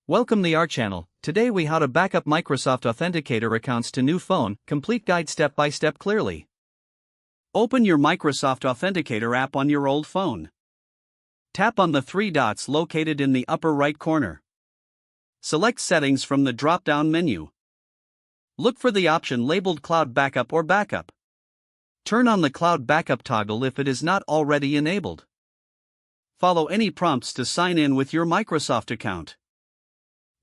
Welcome to our channel. Today we how to backup Microsoft Authenticator accounts to new phone, complete guide step by step clearly. Open your Microsoft Authenticator app on your old phone. Tap on the three dots located in the upper right corner. Select Settings from the drop-down menu. Look for the option labeled Cloud Backup or Backup. Turn on the Cloud Backup toggle if it is not already enabled. Follow any prompts to sign in with your Microsoft account.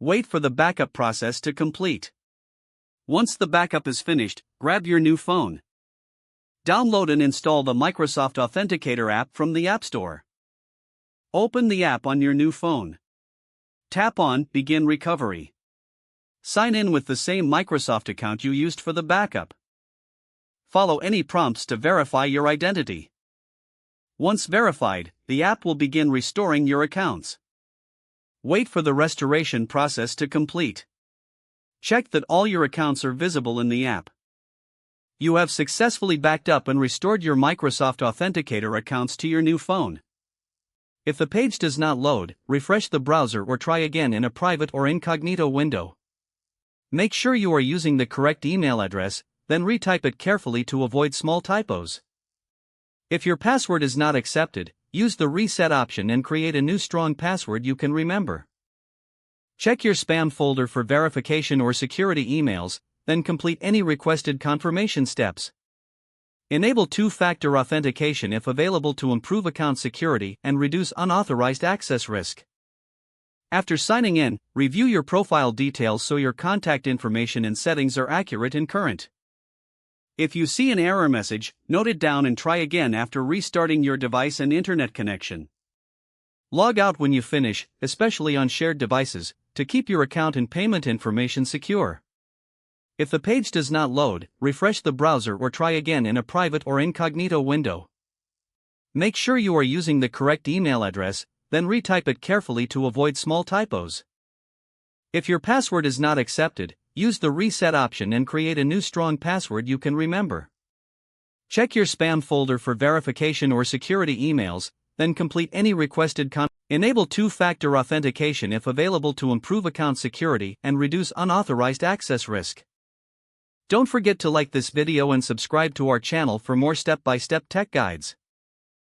Wait for the backup process to complete. Once the backup is finished, grab your new phone. Download and install the Microsoft Authenticator app from the App Store. Open the app on your new phone. Tap on Begin Recovery. Sign in with the same Microsoft account you used for the backup. Follow any prompts to verify your identity. Once verified, the app will begin restoring your accounts. Wait for the restoration process to complete. Check that all your accounts are visible in the app. You have successfully backed up and restored your Microsoft Authenticator accounts to your new phone. If the page does not load, refresh the browser or try again in a private or incognito window. Make sure you are using the correct email address, then retype it carefully to avoid small typos. If your password is not accepted, use the reset option and create a new strong password you can remember. Check your spam folder for verification or security emails, then complete any requested confirmation steps. Enable two-factor authentication if available to improve account security and reduce unauthorized access risk. After signing in, review your profile details so your contact information and settings are accurate and current. If you see an error message, note it down and try again after restarting your device and internet connection. Log out when you finish, especially on shared devices, to keep your account and payment information secure. If the page does not load, refresh the browser or try again in a private or incognito window. Make sure you are using the correct email address, then retype it carefully to avoid small typos. If your password is not accepted, use the reset option and create a new strong password you can remember. Check your spam folder for verification or security emails, then complete any requested Enable two-factor authentication if available to improve account security and reduce unauthorized access risk. Don't forget to like this video and subscribe to our channel for more step-by-step tech guides.